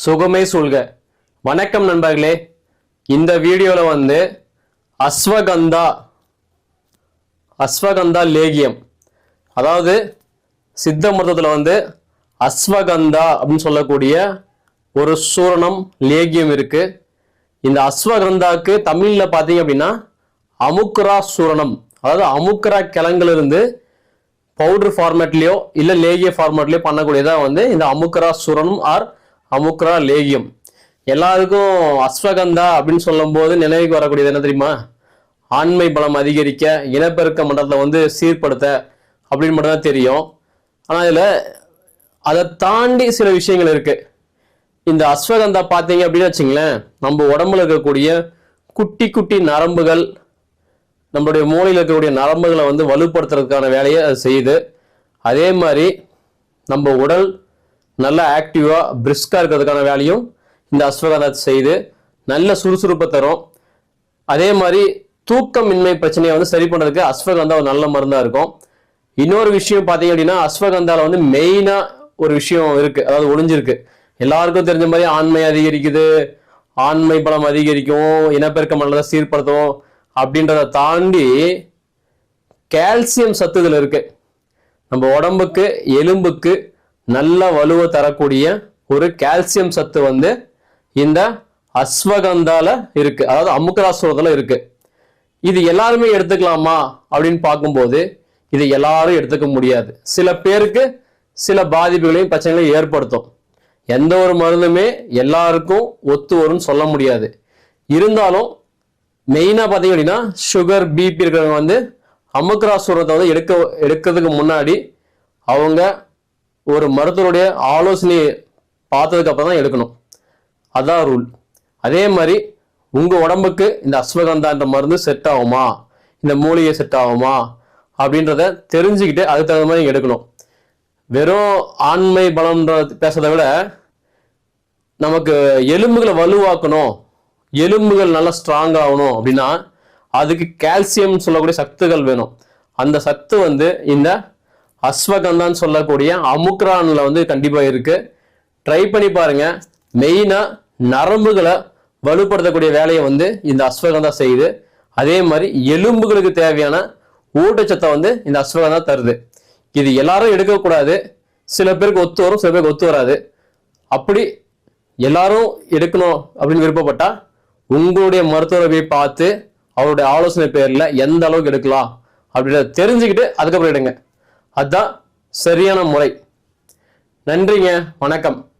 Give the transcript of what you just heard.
சுகமே சொல்க. வணக்கம் நண்பர்களே. இந்த வீடியோல அஸ்வகந்தா லேகியம், அதாவது சித்த மருத்துவத்துல அஸ்வகந்தா அப்படின்னு சொல்லக்கூடிய ஒரு சூரணம் லேகியம் இருக்கு. இந்த அஸ்வகந்தாக்கு தமிழ்ல பாத்தீங்க அப்படின்னா அமுக்குரா சூரணம், அதாவது அமுக்குரா கிழங்குல இருந்து பவுடர் ஃபார்மேட்லயோ இல்ல லேகிய ஃபார்மேட்லயோ பண்ணக்கூடியதா இந்த அமுக்குரா சூரணம் ஆர் அமுக்குரா லேகியம். எல்லாருக்கும் அஸ்வகந்தா அப்படின்னு சொல்லும் போது நினைவுக்கு வரக்கூடியது என்ன தெரியுமா? ஆண்மை பலம் அதிகரிக்க, இனப்பெருக்க மண்டலத்தை சீர்படுத்த அப்படின்னு மட்டும் தான் தெரியும். ஆனா இதுல அதை தாண்டி சில விஷயங்கள் இருக்கு. இந்த அஸ்வகந்தா பார்த்தீங்க அப்படின்னு வச்சுங்களேன், நம்ம உடம்புல இருக்கக்கூடிய குட்டி குட்டி நரம்புகள், நம்மளுடைய மூளையில் இருக்கக்கூடிய நரம்புகளை வலுப்படுத்துறதுக்கான வேலையை அது செய்யுது. அதே மாதிரி நம்ம உடல் நல்லா ஆக்டிவா பிரிஸ்கா இருக்கிறதுக்கான வேலையும் இந்த அஸ்வகந்தா செய்து நல்ல சுறுசுறுப்பை தரும். அதே மாதிரி தூக்கமின்மை பிரச்சனையை சரி பண்றதுக்கு அஸ்வகந்தா ஒரு நல்ல மருந்தா இருக்கும். இன்னொரு விஷயம் பார்த்தீங்க அப்படின்னா, அஸ்வகந்தால மெயினா ஒரு விஷயம் இருக்கு, அதாவது ஒளிஞ்சிருக்கு. எல்லாருக்கும் தெரிஞ்ச மாதிரி ஆண்மை அதிகரிக்குது, ஆண்மை பலம் அதிகரிக்கும், இனப்பெருக்க மண்டலத்தை சீர்படுத்தும். அப்படின்றத தாண்டி கால்சியம் சத்துகள் இருக்கு. நம்ம உடம்புக்கு எலும்புக்கு நல்ல வலுவை தரக்கூடிய ஒரு கால்சியம் சத்து இந்த அஸ்வகந்தால இருக்கு, அதாவது அமுக்குரா சூரணத்துல இருக்கு. இது எல்லாருமே எடுத்துக்கலாமா அப்படின்னு பார்க்கும்போது இதை எல்லாரும் எடுத்துக்க முடியாது. சில பேருக்கு சில பாதிப்புகளையும் பிரச்சனைகளையும் ஏற்படுத்தும். எந்த ஒரு மருந்துமே எல்லாருக்கும் ஒத்து வரும்னு சொல்ல முடியாது. இருந்தாலும் மெயினா பார்த்தீங்க அப்படின்னா சுகர் பிபி இருக்கிறவங்க அமுக்குரா சூரணத்தை எடுக்கிறதுக்கு முன்னாடி அவங்க ஒரு மருத்துவருடைய ஆலோசனையை பார்த்ததுக்கு அப்புறம் தான் எடுக்கணும். அதான் ரூல். அதே மாதிரி உங்க உடம்புக்கு இந்த அஸ்வகந்தா என்ற மருந்து செட் ஆகுமா, இந்த மூலிகை செட் ஆகுமா அப்படின்றத தெரிஞ்சுக்கிட்டு அதுக்கு தகுந்த மாதிரி எடுக்கணும். வெறும் ஆண்மை பலம்ன்ற பேசுறதை விட நமக்கு எலும்புகளை வலுவாக்கணும், எலும்புகள் நல்லா ஸ்ட்ராங் ஆகணும் அப்படின்னா அதுக்கு கால்சியம் சொல்லக்கூடிய சத்துகள் வேணும். அந்த சத்து இந்த அஸ்வகந்தான்னு சொல்லக்கூடிய அமுக்ரான்ல கண்டிப்பா இருக்கு. ட்ரை பண்ணி பாருங்க. மெயினா நரம்புகளை வலுப்படுத்தக்கூடிய வேலையை இந்த அஸ்வகந்தா செய்யுது. அதே மாதிரி எலும்புகளுக்கு தேவையான ஊட்டச்சத்தை இந்த அஸ்வகந்தா தருது. இது எல்லாரும் எடுக்கக்கூடாது. சில பேருக்கு ஒத்து வரும், சில பேருக்கு ஒத்து வராது. அப்படி எல்லாரும் எடுக்கணும் அப்படின்னு விருப்பப்பட்டா உங்களுடைய மருத்துவரை போய் பார்த்து அவருடைய ஆலோசனை பேர்ல எந்த அளவுக்கு எடுக்கலாம் அப்படின்றத தெரிஞ்சுக்கிட்டு அதுக்கப்புறம் எடுங்க. அதுதான் சரியான முறை. நன்றிங்க. வணக்கம்.